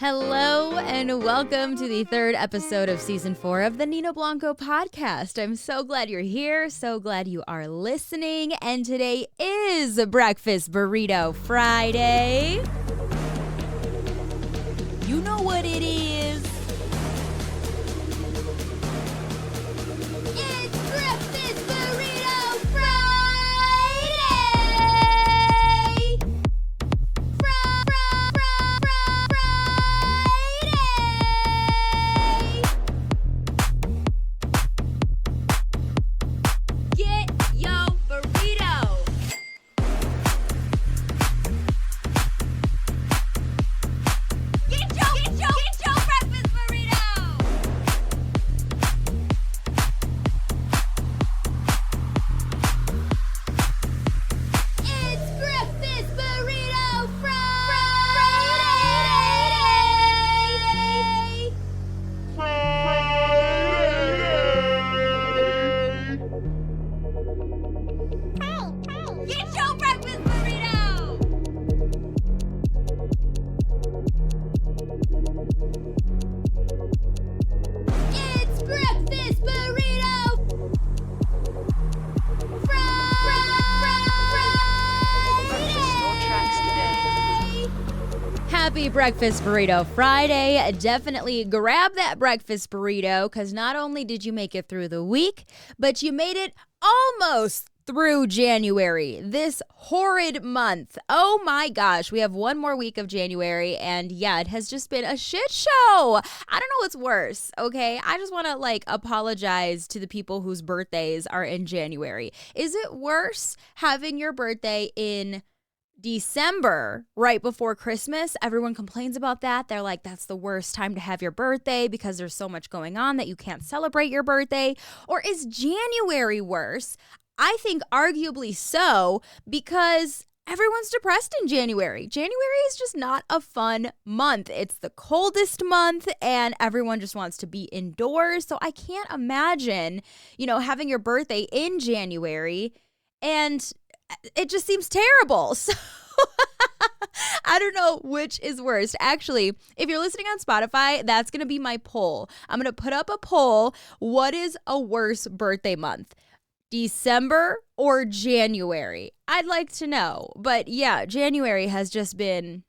Hello and welcome to the third episode of season 4 of the Nina Blanco podcast. I'm so glad you're here, so glad you are listening, and today is Breakfast Burrito Friday. You know what it is. It's Breakfast Burrito Friday! Get your burrito! Get your breakfast burrito! It's Breakfast Burrito Friday! Get your breakfast burrito! It's Breakfast Burrito Friday! Happy Breakfast Burrito Friday. Definitely grab that breakfast burrito because not only did you make it through the week, but you made it almost through January, this horrid month. Oh my gosh, we have one more week of January, and yeah, it has just been a shit show. I don't know what's worse, okay? I just want to apologize to the people whose birthdays are in January. Is it worse having your birthday in December, right before Christmas? Everyone complains about that. They're like, that's the worst time to have your birthday because there's so much going on that you can't celebrate your birthday. Or is January worse? I think arguably so, because everyone's depressed in January. January is just not a fun month. It's the coldest month and everyone just wants to be indoors. So I can't imagine, having your birthday in January, and it just seems terrible. So I don't know which is worst. Actually, if you're listening on Spotify, that's going to be my poll. I'm going to put up a poll. What is a worse birthday month? December or January? I'd like to know. But yeah, January has just been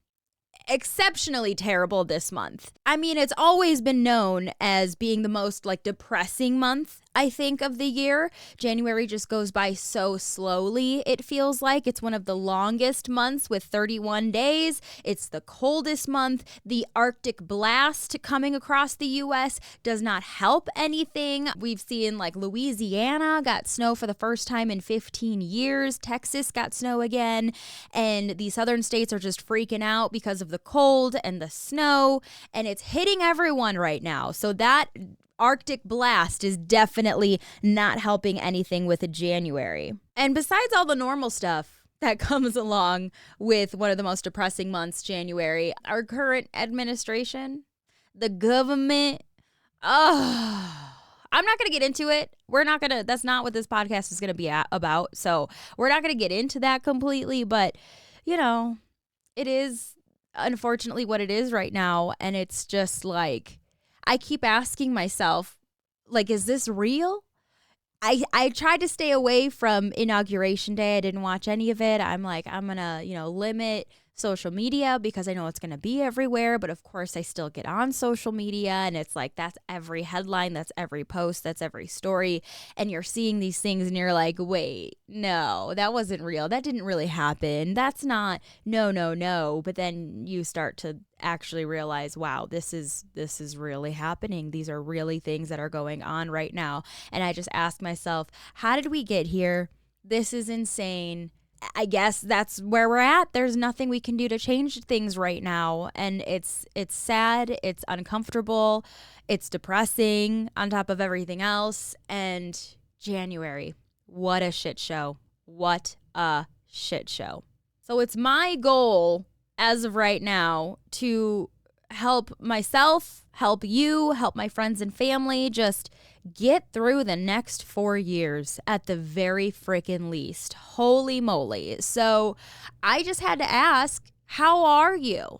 exceptionally terrible this month. I mean, it's always been known as being the most depressing month, I think, of the year. January just goes by so slowly. It feels like it's one of the longest months with 31 days. It's the coldest month. The Arctic blast coming across the U.S. does not help anything. We've seen Louisiana got snow for the first time in 15 years. Texas got snow again. And the southern states are just freaking out because of the cold and the snow. And it's hitting everyone right now. So that Arctic blast is definitely not helping anything with January. And besides all the normal stuff that comes along with one of the most depressing months, January, our current administration, the government, I'm not going to get into it. That's not what this podcast is going to be about. So we're not going to get into that completely, but it is unfortunately what it is right now. And it's just I keep asking myself, is this real? I tried to stay away from Inauguration Day. I didn't watch any of it. I'm going to, limit social media because I know it's going to be everywhere. But of course, I still get on social media, and it's that's every headline, that's every post, that's every story. And you're seeing these things and you're like, wait, no, that wasn't real. That didn't really happen. That's not, no. But then you start to actually realize, wow, this is really happening. These are really things that are going on right now. And I just ask myself, how did we get here? This is insane. I guess that's where we're at. There's nothing we can do to change things right now. And it's sad. It's uncomfortable. It's depressing on top of everything else. And January, what a shit show. What a shit show. So it's my goal as of right now to help myself, help you, help my friends and family, just get through the next 4 years at the very freaking least. Holy moly. So I just had to ask, how are you?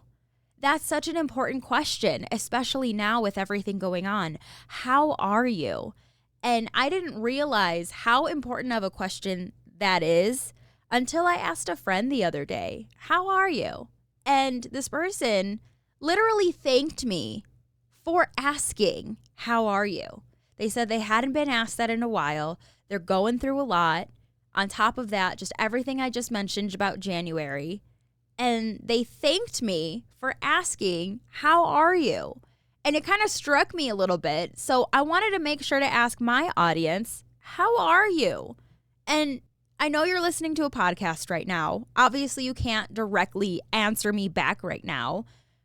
That's such an important question, especially now with everything going on. How are you? And I didn't realize how important of a question that is until I asked a friend the other day, how are you? And this person literally thanked me for asking, how are you? They said they hadn't been asked that in a while. They're going through a lot. On top of that, just everything I just mentioned about January. And they thanked me for asking, how are you? And it kind of struck me a little bit. So I wanted to make sure to ask my audience, how are you? And I know you're listening to a podcast right now. Obviously, you can't directly answer me back right now,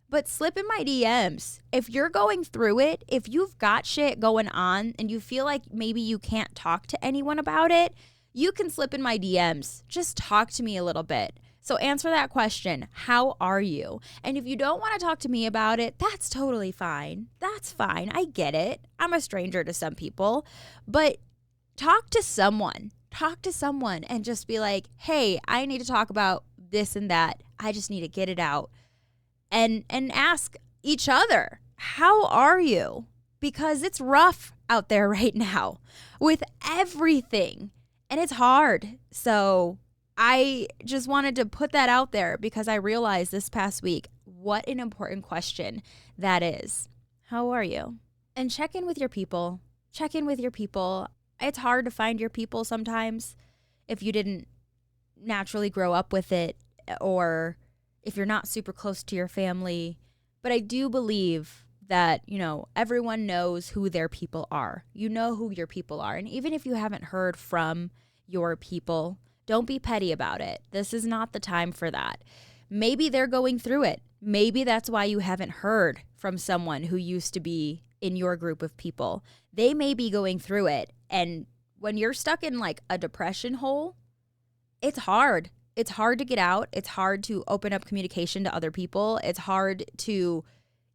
but slip in my DMs. If you're going through it, if you've got shit going on and you feel like maybe you can't talk to anyone about it, you can slip in my DMs. Just talk to me a little bit. So answer that question, how are you? And if you don't want to talk to me about it, that's totally fine. That's fine. I get it. I'm a stranger to some people, but talk to someone. Talk to someone and just be like, hey, I need to talk about this and that. I just need to get it out. And ask each other, how are you? Because it's rough out there right now with everything and it's hard. So I just wanted to put that out there because I realized this past week what an important question that is. How are you? And check in with your people. Check in with your people. It's hard to find your people sometimes if you didn't naturally grow up with it or if you're not super close to your family. But I do believe that, everyone knows who their people are. You know who your people are. And even if you haven't heard from your people, don't be petty about it. This is not the time for that. Maybe they're going through it. Maybe that's why you haven't heard from someone who used to be in your group of people. They may be going through it. And when you're stuck in like a depression hole, it's hard. It's hard to get out. It's hard to open up communication to other people. It's hard to,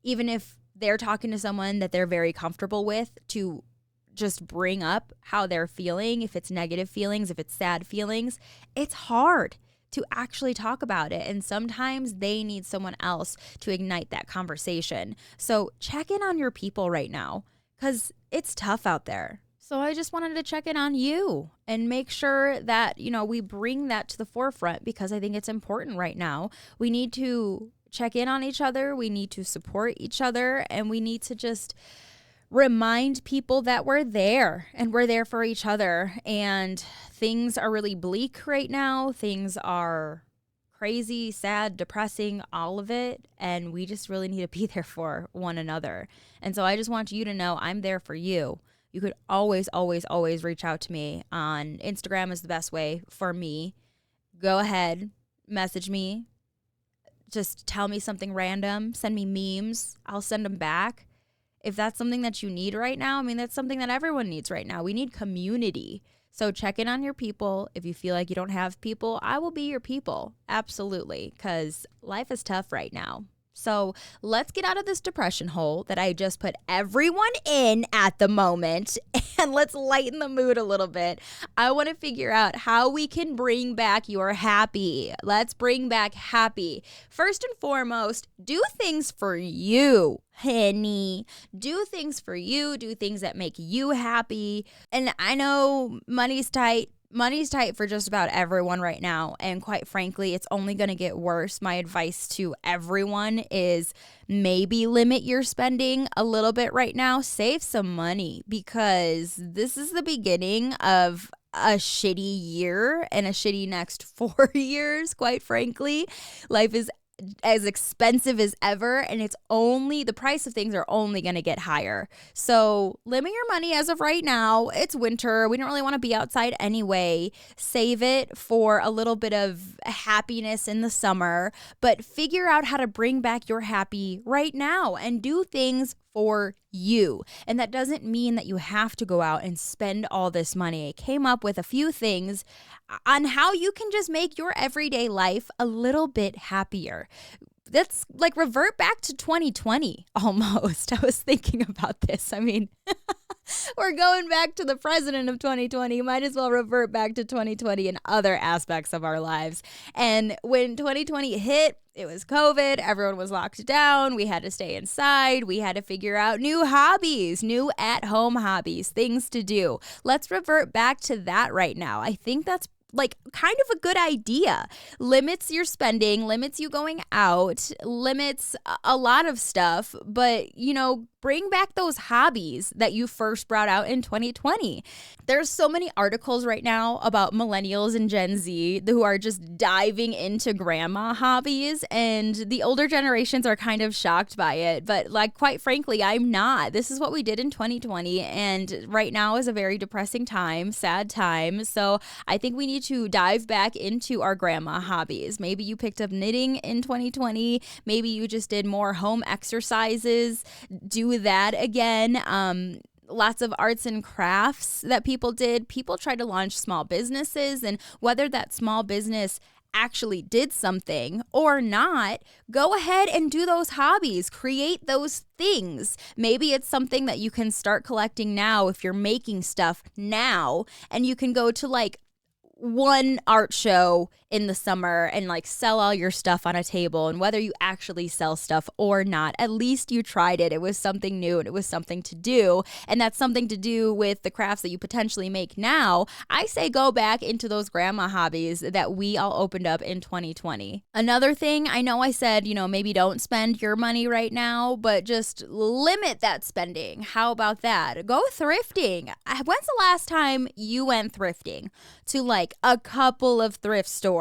even if they're talking to someone that they're very comfortable with, to just bring up how they're feeling. If it's negative feelings, if it's sad feelings, it's hard to actually talk about it. And sometimes they need someone else to ignite that conversation. So check in on your people right now because it's tough out there. So I just wanted to check in on you and make sure that, we bring that to the forefront because I think it's important right now. We need to check in on each other. We need to support each other and we need to just remind people that we're there and we're there for each other. And things are really bleak right now. Things are crazy, sad, depressing, all of it. And we just really need to be there for one another. And so I just want you to know I'm there for you. You could always, always, always reach out to me on Instagram is the best way for me. Go ahead, message me. Just tell me something random. Send me memes. I'll send them back. If that's something that you need right now, that's something that everyone needs right now. We need community. So check in on your people. If you feel like you don't have people, I will be your people. Absolutely. Because life is tough right now. So let's get out of this depression hole that I just put everyone in at the moment and let's lighten the mood a little bit. I want to figure out how we can bring back your happy. Let's bring back happy. First and foremost, do things for you, honey. Do things for you. Do things that make you happy. And I know money's tight. Money's tight for just about everyone right now. And quite frankly, it's only going to get worse. My advice to everyone is maybe limit your spending a little bit right now. Save some money because this is the beginning of a shitty year and a shitty next 4 years, quite frankly. Life is as expensive as ever, and the price of things are only going to get higher. So limit your money as of right now. It's winter. We don't really want to be outside anyway. Save it for a little bit of happiness in the summer, but figure out how to bring back your happy right now and do things for you. And that doesn't mean that you have to go out and spend all this money. I came up with a few things on how you can just make your everyday life a little bit happier. that's like revert back to 2020 almost. I was thinking about this. I mean, we're going back to the president of 2020. Might as well revert back to 2020 in other aspects of our lives. And when 2020 hit, it was COVID. Everyone was locked down. We had to stay inside. We had to figure out new hobbies, new at-home hobbies, things to do. Let's revert back to that right now. I think that's like kind of a good idea. Limits your spending, limits you going out, limits a lot of stuff, but bring back those hobbies that you first brought out in 2020. There's so many articles right now about millennials and Gen Z who are just diving into grandma hobbies, and the older generations are kind of shocked by it. But like, quite frankly, I'm not. This is what we did in 2020, and right now is a very depressing time, sad time. So I think we need to dive back into our grandma hobbies. Maybe you picked up knitting in 2020. Maybe you just did more home exercises. Do that again. Lots of arts and crafts that people did. People tried to launch small businesses, and whether that small business actually did something or not, go ahead and do those hobbies. Create those things. Maybe it's something that you can start collecting now if you're making stuff now, and you can go to like one art show in the summer and like sell all your stuff on a table. And whether you actually sell stuff or not, at least you tried it. It was something new and it was something to do. And that's something to do with the crafts that you potentially make now. I say go back into those grandma hobbies that we all opened up in 2020. Another thing, I know I said, maybe don't spend your money right now, but just limit that spending. How about that? Go thrifting. When's the last time you went thrifting to like a couple of thrift stores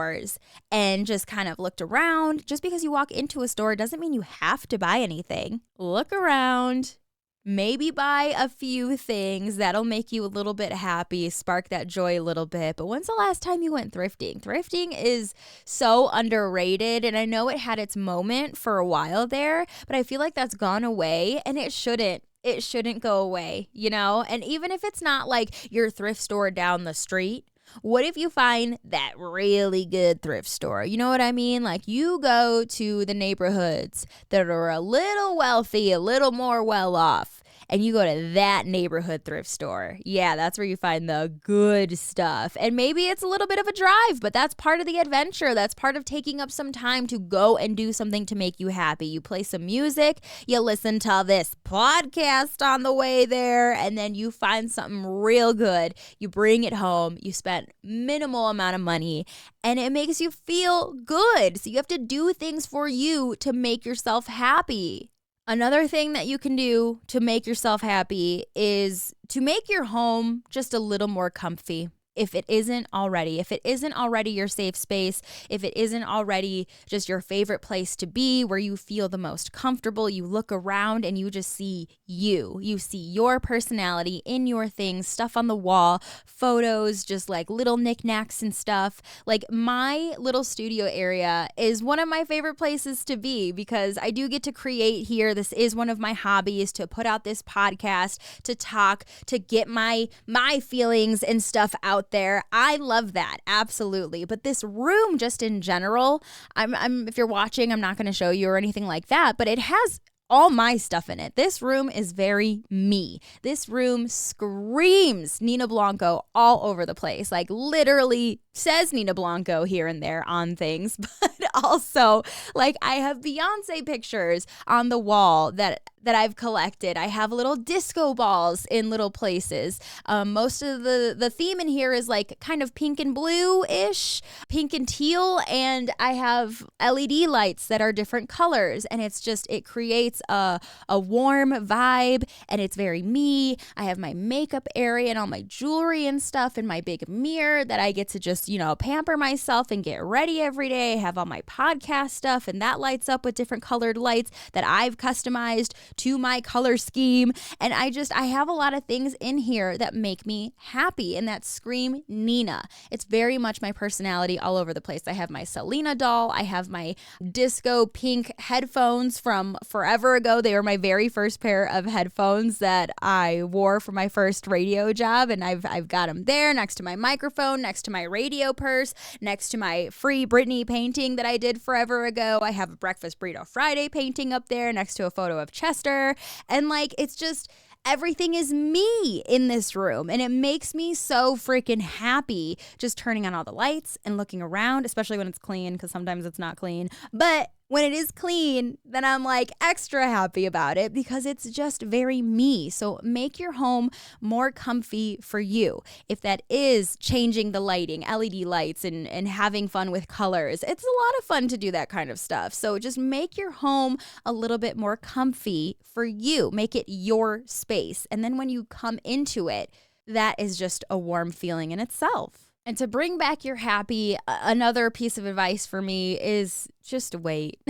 and just kind of looked around? Just because you walk into a store doesn't mean you have to buy anything. Look around. Maybe buy a few things that'll make you a little bit happy, spark that joy a little bit. But when's the last time you went thrifting? Thrifting is so underrated, and I know it had its moment for a while there, but I feel like that's gone away, and it shouldn't. It shouldn't go away, And even if it's not like your thrift store down the street, what if you find that really good thrift store? You know what I mean? Like, you go to the neighborhoods that are a little wealthy, a little more well off, and you go to that neighborhood thrift store. Yeah, that's where you find the good stuff. And maybe it's a little bit of a drive, but that's part of the adventure. That's part of taking up some time to go and do something to make you happy. You play some music, you listen to this podcast on the way there, and then you find something real good. You bring it home. You spent minimal amount of money, and it makes you feel good. So you have to do things for you to make yourself happy. Another thing that you can do to make yourself happy is to make your home just a little more comfy. If it isn't already your safe space, if it isn't already just your favorite place to be, where you feel the most comfortable, you look around and you just see you. You see your personality in your things, stuff on the wall, photos, just like little knickknacks and stuff. Like, my little studio area is one of my favorite places to be because I do get to create here. This is one of my hobbies, to put out this podcast, to talk, to get my feelings and stuff out there. I love that. Absolutely. But this room, just in general, if you're watching, I'm not going to show you or anything like that, but it has all my stuff in it. This room is very me. This room screams Nina Blanco all over the place. Like, literally says Nina Blanco here and there on things, but also like I have Beyonce pictures on the wall that I've collected. I have little disco balls in little places. Most of the theme in here is like kind of pink and blue-ish, pink and teal, and I have LED lights that are different colors, and it creates a warm vibe, and it's very me. I have my makeup area and all my jewelry and stuff, and my big mirror that I get to just, pamper myself and get ready every day. I have all my podcast stuff, and that lights up with different colored lights that I've customized to my color scheme. And I have a lot of things in here that make me happy and that scream Nina. It's very much my personality all over the place. I have my Selena doll. I have my disco pink headphones from forever ago. They were my very first pair of headphones that I wore for my first radio job. And I've got them there next to my microphone, next to my radio purse, next to my Free Britney painting that I did forever ago. I have a Breakfast Burrito Friday painting up there next to a photo of Chester. And like, it's just, everything is me in this room. And it makes me so freaking happy just turning on all the lights and looking around, especially when it's clean, because sometimes it's not clean. But when it is clean, then I'm like extra happy about it because it's just very me. So make your home more comfy for you. If that is changing the lighting, LED lights, and having fun with colors, it's a lot of fun to do that kind of stuff. So just make your home a little bit more comfy for you. Make it your space. And then when you come into it, that is just a warm feeling in itself. And to bring back your happy, another piece of advice for me is just wait.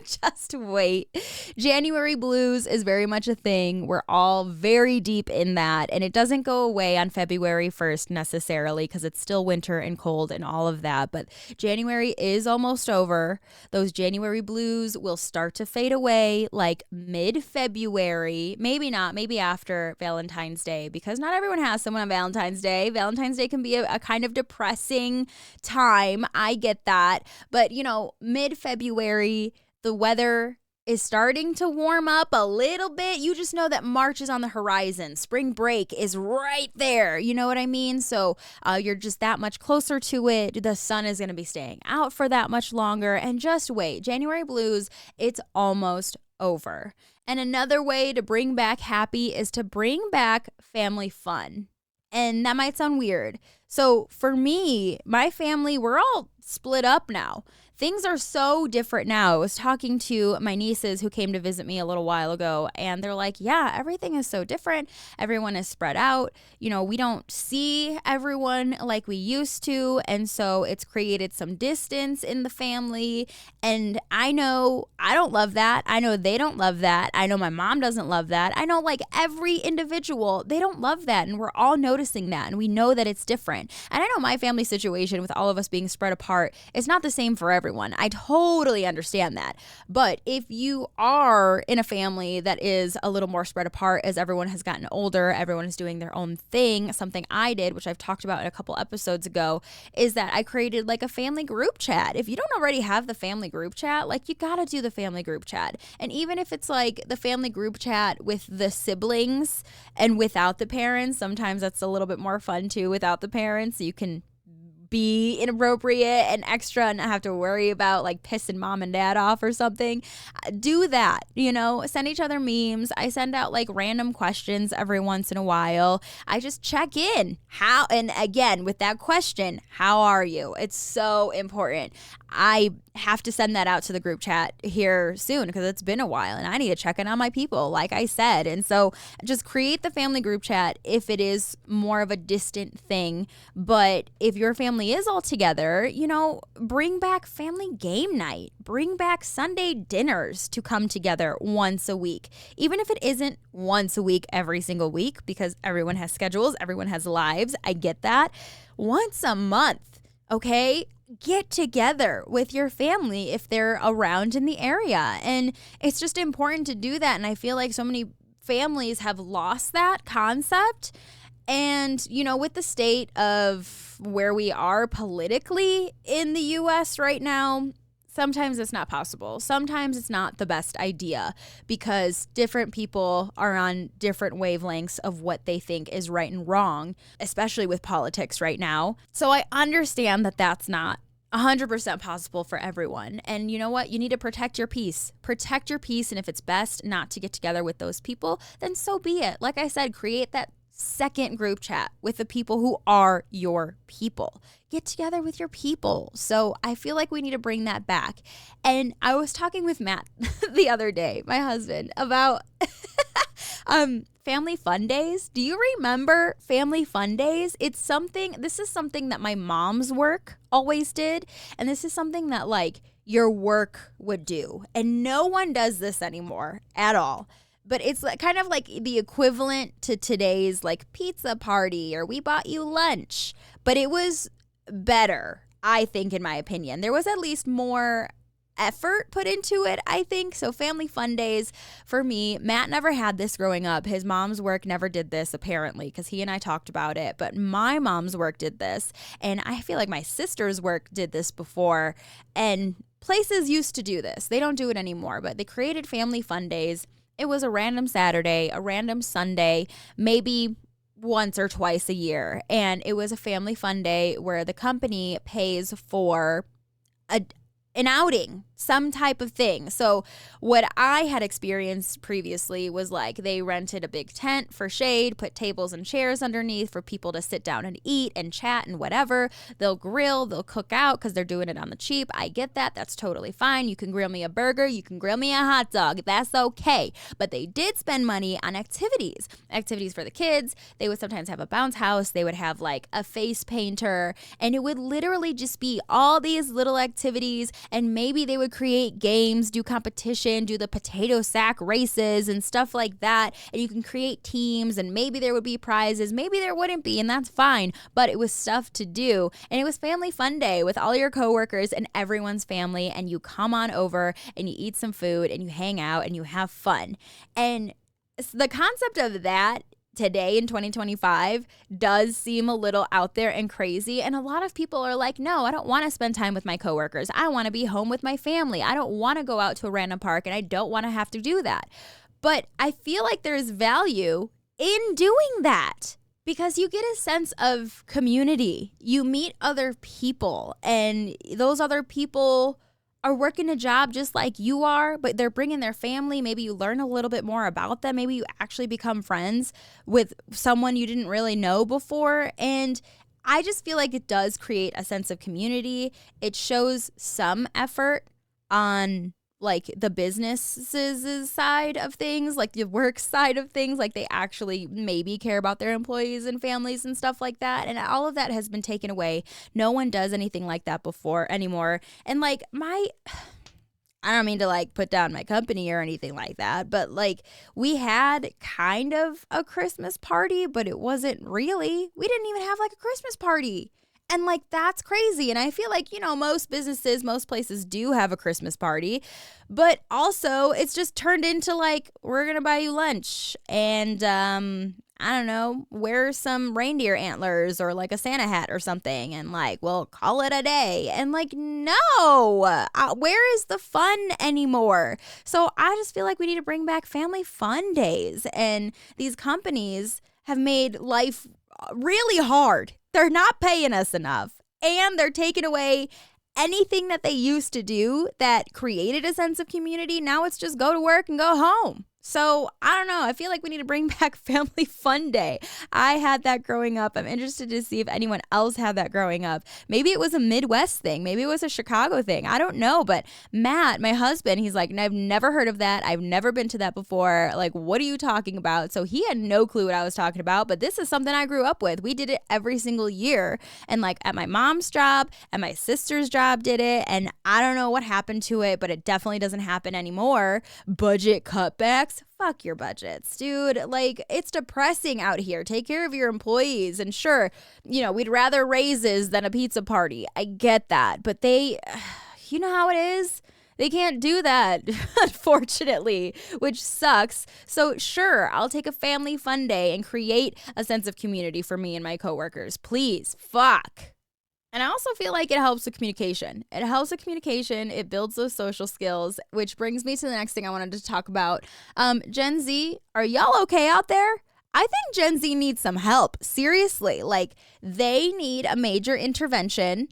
Just wait. January blues is very much a thing. We're all very deep in that. And it doesn't go away on February 1st necessarily because it's still winter and cold and all of that. But January is almost over. Those January blues will start to fade away like mid-February. Maybe not. Maybe after Valentine's Day, because not everyone has someone on Valentine's Day. Valentine's Day can be a kind of depressing time. I get that. But, you know, mid-February, the weather is starting to warm up a little bit. You just know that March is on the horizon. Spring break is right there. You know what I mean? So you're just that much closer to it. The sun is going to be staying out for that much longer. And just wait. January blues, it's almost over. And another way to bring back happy is to bring back family fun. And that might sound weird. So for me, my family, we're all split up now. Things are so different now. I was talking to my nieces who came to visit me a little while ago, and they're like, yeah, everything is so different. Everyone is spread out. You know, we don't see everyone like we used to, and so it's created some distance in the family. And I know I don't love that. I know they don't love that. I know my mom doesn't love that. I know like every individual, they don't love that, and we're all noticing that, and we know that it's different. And I know my family situation with all of us being spread apart is not the same for everyone. I totally understand that. But if you are in a family that is a little more spread apart as everyone has gotten older, everyone is doing their own thing, something I did, which I've talked about in a couple episodes ago, is that I created like a family group chat. If you don't already have the family group chat, like you gotta do the family group chat. And even if it's like the family group chat with the siblings and without the parents, sometimes that's a little bit more fun too without the parents. So you can be inappropriate and extra and not have to worry about like pissing mom and dad off or something. Do that, you know, send each other memes. I send out like random questions every once in a while. I just check in. How, and again, with that question, how are you? It's so important. I have to send that out to the group chat here soon because it's been a while and I need to check in on my people, like I said. And so just create the family group chat if it is more of a distant thing. But if your family is all together, you know, bring back family game night. Bring back Sunday dinners to come together once a week. Even if it isn't once a week every single week, because everyone has schedules, everyone has lives. I get that. Once a month, okay? Get together with your family if they're around in the area. And it's just important to do that. And I feel like so many families have lost that concept. And, you know, with the state of where we are politically in the US right now, sometimes it's not possible. Sometimes it's not the best idea because different people are on different wavelengths of what they think is right and wrong, especially with politics right now. So I understand that that's not 100% possible for everyone. And you know what? You need to protect your peace. Protect your peace. And if it's best not to get together with those people, then so be it. Like I said, create that second group chat with the people who are your people. Get together with your people. So I feel like we need to bring that back. And I was talking with Matt the other day, my husband, about family fun days. Do you remember family fun days? This is something that my mom's work always did. And this is something that like your work would do. And no one does this anymore at all. but it's kind of like the equivalent to today's like pizza party or we bought you lunch, but it was better, I think, in my opinion. There was at least more effort put into it, I think. So family fun days for me, Matt never had this growing up. His mom's work never did this, apparently, because he and I talked about it, but my mom's work did this, and I feel like my sister's work did this before, and places used to do this. They don't do it anymore, but they created family fun days. It was a random Saturday, a random Sunday, maybe once or twice a year. And it was a family fun day where the company pays for an outing, some type of thing. So what I had experienced previously was like they rented a big tent for shade, put tables and chairs underneath for people to sit down and eat and chat and whatever. They'll grill, they'll cook out because they're doing it on the cheap. I get that. That's totally fine. You can grill me a burger. You can grill me a hot dog. That's okay. But they did spend money on activities for the kids. They would sometimes have a bounce house. They would have like a face painter, and it would literally just be all these little activities. And maybe they would create games, do competition, do the potato sack races and stuff like that. And you can create teams, and maybe there would be prizes, maybe there wouldn't be, and that's fine. But it was stuff to do. And it was family fun day with all your coworkers and everyone's family. And you come on over and you eat some food and you hang out and you have fun. And the concept of that today in 2025 does seem a little out there and crazy. And a lot of people are like, no, I don't want to spend time with my coworkers. I want to be home with my family. I don't want to go out to a random park, and I don't want to have to do that. But I feel like there's value in doing that because you get a sense of community. You meet other people, and those other people are working a job just like you are, but they're bringing their family. Maybe you learn a little bit more about them. Maybe you actually become friends with someone you didn't really know before. And I just feel like it does create a sense of community. It shows some effort on like the businesses side of things, like the work side of things, like they actually maybe care about their employees and families and stuff like that. And all of that has been taken away. No one does anything like that anymore. And like I don't mean to like put down my company or anything like that, but like we had kind of a Christmas party, but it wasn't really. We didn't even have like a Christmas party. And like, that's crazy. And I feel like, most businesses, most places do have a Christmas party, but also it's just turned into like, we're going to buy you lunch and, I don't know, wear some reindeer antlers or like a Santa hat or something. And like, we'll call it a day. And like, no, where is the fun anymore? So I just feel like we need to bring back family fun days. And these companies have made life really hard. They're not paying us enough, and they're taking away anything that they used to do that created a sense of community. Now it's just go to work and go home. So I don't know. I feel like we need to bring back Family Fun Day. I had that growing up. I'm interested to see if anyone else had that growing up. Maybe it was a Midwest thing. Maybe it was a Chicago thing. I don't know. But Matt, my husband, he's like, I've never heard of that. I've never been to that before. Like, what are you talking about? So he had no clue what I was talking about. But this is something I grew up with. We did it every single year. And like at my mom's job and my sister's job did it. And I don't know what happened to it, but it definitely doesn't happen anymore. Budget cutbacks. Fuck your budgets, dude. Like, it's depressing out here. Take care of your employees. And sure, we'd rather raises than a pizza party. I get that. But you know how it is? They can't do that, unfortunately, which sucks. So sure, I'll take a family fun day and create a sense of community for me and my coworkers. Please, fuck. And I also feel like it helps with communication. It builds those social skills, which brings me to the next thing I wanted to talk about. Gen Z, are y'all okay out there? I think Gen Z needs some help. Seriously, like they need a major intervention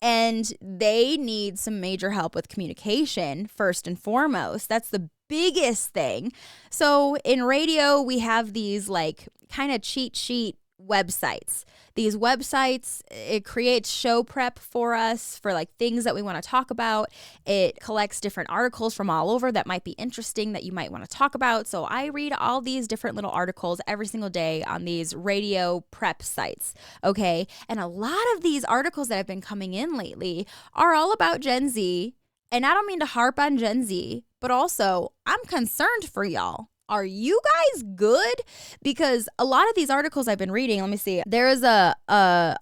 and they need some major help with communication first and foremost. That's the biggest thing. So in radio, we have these like kind of cheat sheet websites. These websites, it creates show prep for us for like things that we want to talk about. It collects different articles from all over that might be interesting that you might want to talk about. So I read all these different little articles every single day on these radio prep sites. Okay. And a lot of these articles that have been coming in lately are all about Gen Z. And I don't mean to harp on Gen Z, but also I'm concerned for y'all. Are you guys good? Because a lot of these articles I've been reading, let me see. There is a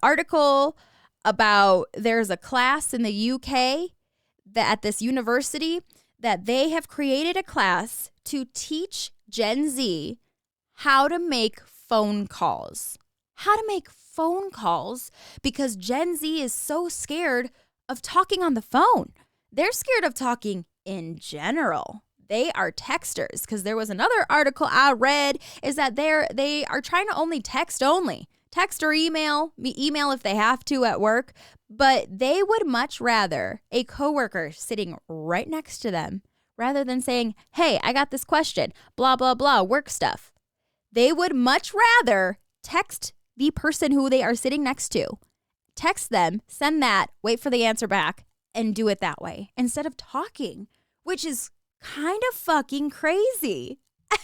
article about there's a class in the UK that at this university that they have created a class to teach Gen Z how to make phone calls. How to make phone calls because Gen Z is so scared of talking on the phone. They're scared of talking in general. They are texters because there was another article I read is that they are trying to only text only. Text or email if they have to at work, but they would much rather a coworker sitting right next to them rather than saying, hey, I got this question, blah, blah, blah, work stuff. They would much rather text the person who they are sitting next to. Text them, send that, wait for the answer back, and do it that way instead of talking, which is kind of fucking crazy.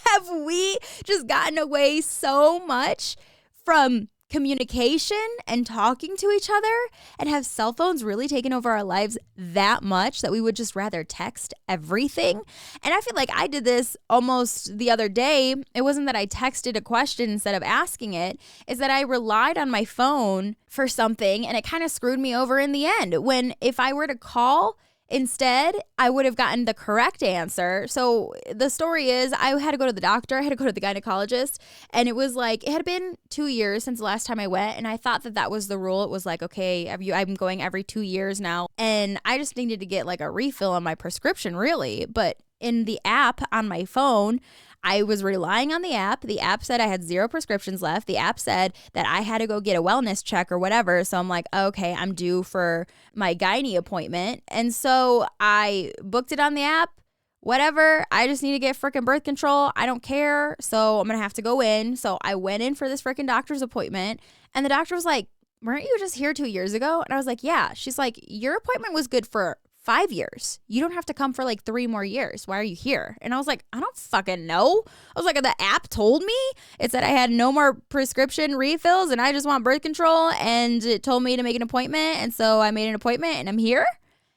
Have we just gotten away so much from communication and talking to each other, and have cell phones really taken over our lives that much that we would just rather text everything? And I feel like I did this almost the other day. It wasn't that I texted a question instead of asking it, is that I relied on my phone for something, and it kind of screwed me over in the end. When if I were to call instead, I would have gotten the correct answer. So the story is I had to go to the doctor. I had to go to the gynecologist. And it was like, it had been 2 years since the last time I went. And I thought that was the rule. It was like, okay, I'm going every 2 years now. And I just needed to get like a refill on my prescription, really. But in the app on my phone, I was relying on the app. The app said I had 0 prescriptions left. The app said that I had to go get a wellness check or whatever. So I'm like, okay, I'm due for my gynae appointment. And so I booked it on the app. Whatever. I just need to get freaking birth control. I don't care. So I'm going to have to go in. So I went in for this freaking doctor's appointment. And the doctor was like, weren't you just here 2 years ago? And I was like, yeah. She's like, your appointment was good for 5 years. You don't have to come for like 3 more years. Why are you here? And I was like, I don't fucking know. I was like, the app told me. It said I had no more prescription refills and I just want birth control. And it told me to make an appointment. And so I made an appointment and I'm here.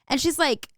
And she's like,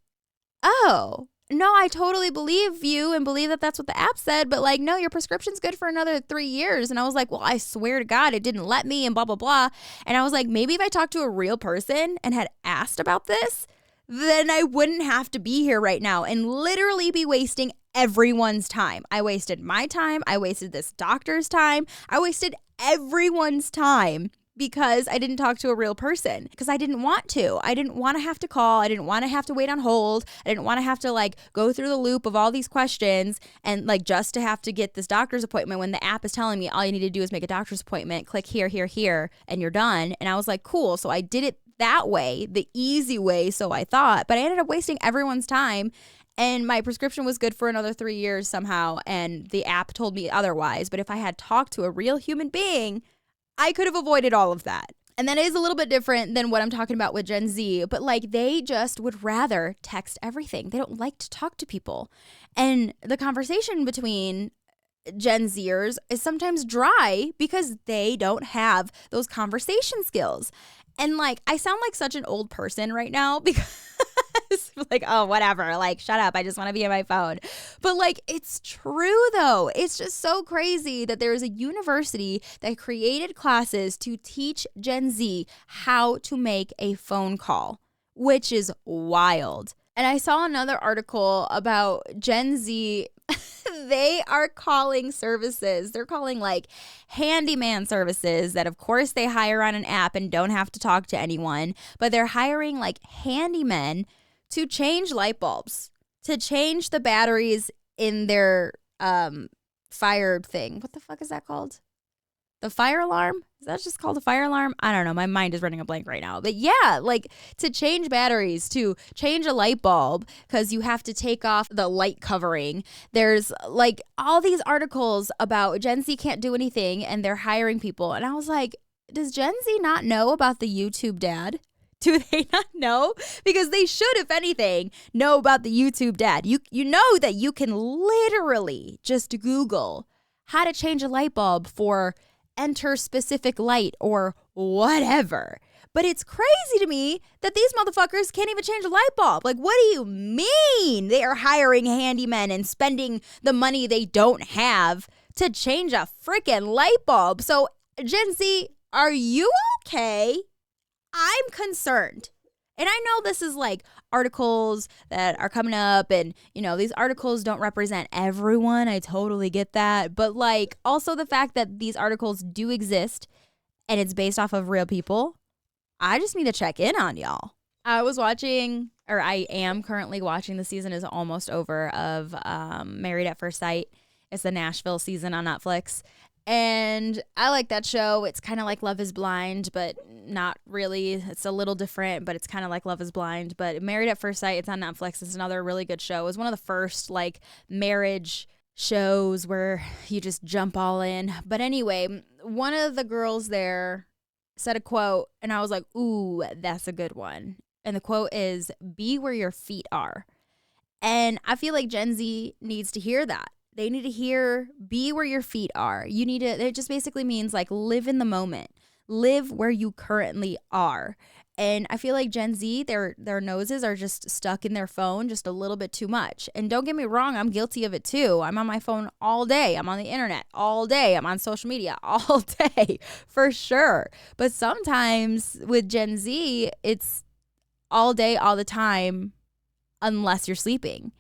oh, no, I totally believe you and believe that that's what the app said. But like, no, your prescription's good for another 3 years. And I was like, well, I swear to God, it didn't let me and blah, blah, blah. And I was like, maybe if I talked to a real person and had asked about this, then I wouldn't have to be here right now and literally be wasting everyone's time. I wasted my time. I wasted this doctor's time. I wasted everyone's time because I didn't talk to a real person because I didn't want to. I didn't want to have to call. I didn't want to have to wait on hold. I didn't want to have to like go through the loop of all these questions and like just to have to get this doctor's appointment when the app is telling me all you need to do is make a doctor's appointment, click here, here, here, and you're done. And I was like, cool. So I did it that way, the easy way, so I thought, but I ended up wasting everyone's time, and my prescription was good for another 3 years somehow, and the app told me otherwise. But if I had talked to a real human being, I could have avoided all of that. And that is a little bit different than what I'm talking about with Gen Z, but like they just would rather text everything. They don't like to talk to people. And the conversation between Gen Zers is sometimes dry because they don't have those conversation skills. And like, I sound like such an old person right now because like, oh, whatever, like, shut up. I just want to be on my phone. But like, it's true though. It's just so crazy that there is a university that created classes to teach Gen Z how to make a phone call, which is wild. And I saw another article about Gen Z. They are calling services. They're calling like handyman services that of course they hire on an app and don't have to talk to anyone, but they're hiring like handymen to change light bulbs, to change the batteries in their fire thing. What the fuck is that called? The fire alarm? Is that just called a fire alarm? I don't know. My mind is running a blank right now. But yeah, like to change batteries, to change a light bulb because you have to take off the light covering. There's like all these articles about Gen Z can't do anything and they're hiring people. And I was like, does Gen Z not know about the YouTube dad? Do they not know? Because they should, if anything, know about the YouTube dad. You know that you can literally just Google how to change a light bulb for enter specific light or whatever. But it's crazy to me that these motherfuckers can't even change a light bulb. Like, what do you mean they are hiring handymen and spending the money they don't have to change a freaking light bulb? So, Gen Z, are you okay? I'm concerned. And I know this is like articles that are coming up and, you know, these articles don't represent everyone. I totally get that. But like also the fact that these articles do exist and it's based off of real people. I just need to check in on y'all. I am currently watching, the season is almost over, of Married at First Sight. It's the Nashville season on Netflix. And I like that show. It's kind of like Love is Blind, but not really. It's a little different, but it's kind of like Love is Blind. But Married at First Sight, it's on Netflix. It's another really good show. It was one of the first like marriage shows where you just jump all in. But anyway, one of the girls there said a quote, and I was like, ooh, that's a good one. And the quote is, "Be where your feet are." And I feel like Gen Z needs to hear that. They need to hear, be where your feet are. You need to, it just basically means like live in the moment. Live where you currently are. And I feel like Gen Z, their noses are just stuck in their phone just a little bit too much. And don't get me wrong, I'm guilty of it too. I'm on my phone all day. I'm on the internet all day. I'm on social media all day, for sure. But sometimes with Gen Z, it's all day, all the time, unless you're sleeping.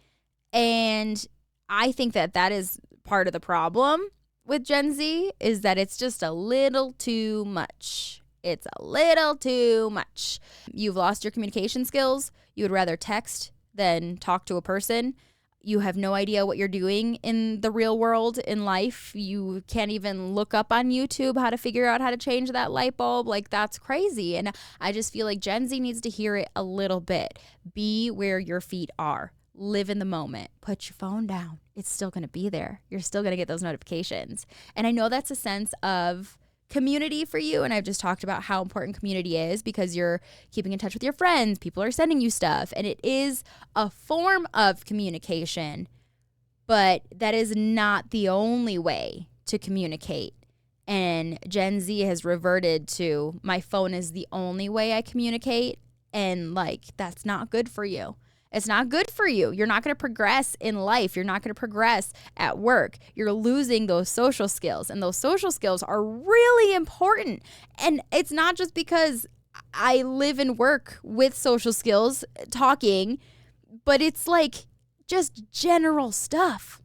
And I think that is part of the problem with Gen Z, is that it's just a little too much. It's a little too much. You've lost your communication skills. You would rather text than talk to a person. You have no idea what you're doing in the real world, in life. You can't even look up on YouTube how to figure out how to change that light bulb. Like, that's crazy. And I just feel like Gen Z needs to hear it a little bit. Be where your feet are. Live in the moment. Put your phone down. It's still going to be there. You're still going to get those notifications. And I know that's a sense of community for you. And I've just talked about how important community is, because you're keeping in touch with your friends. People are sending you stuff. And it is a form of communication. But that is not the only way to communicate. And Gen Z has reverted to, my phone is the only way I communicate. And like, that's not good for you. It's not good for you. You're not going to progress in life. You're not going to progress at work. You're losing those social skills. And those social skills are really important. And it's not just because I live and work with social skills, talking, but it's like just general stuff.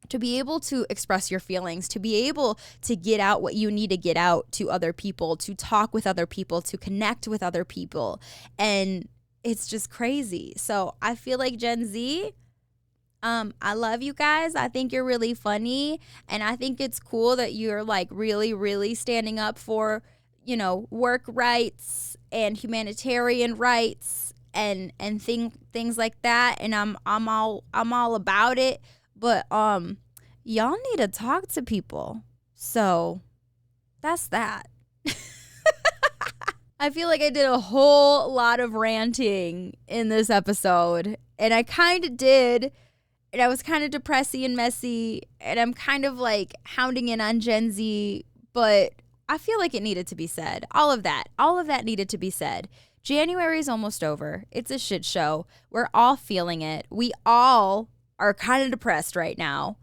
To be able to express your feelings, to be able to get out what you need to get out to other people, to talk with other people, to connect with other people. And it's just crazy. So I feel like Gen Z, I love you guys. I think you're really funny. And I think it's cool that you're like really, really standing up for, you know, work rights and humanitarian rights and things like that. And I'm all about it. But y'all need to talk to people. So that's that. I feel like I did a whole lot of ranting in this episode, and I kind of did, and I was kind of depressy and messy, and I'm kind of like hounding in on Gen Z, but I feel like it needed to be said. All of that needed to be said. January is almost over. It's a shit show. We're all feeling it. We all are kind of depressed right now,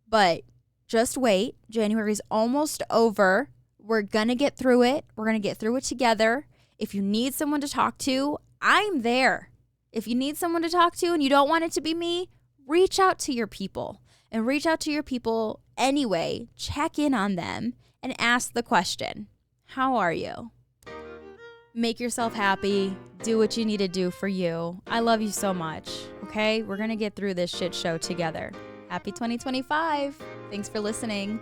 but just wait. January's almost over. We're going to get through it. We're going to get through it together. If you need someone to talk to, I'm there. If you need someone to talk to and you don't want it to be me, reach out to your people. And reach out to your people anyway. Check in on them and ask the question, how are you? Make yourself happy. Do what you need to do for you. I love you so much. Okay? We're going to get through this shit show together. Happy 2025. Thanks for listening.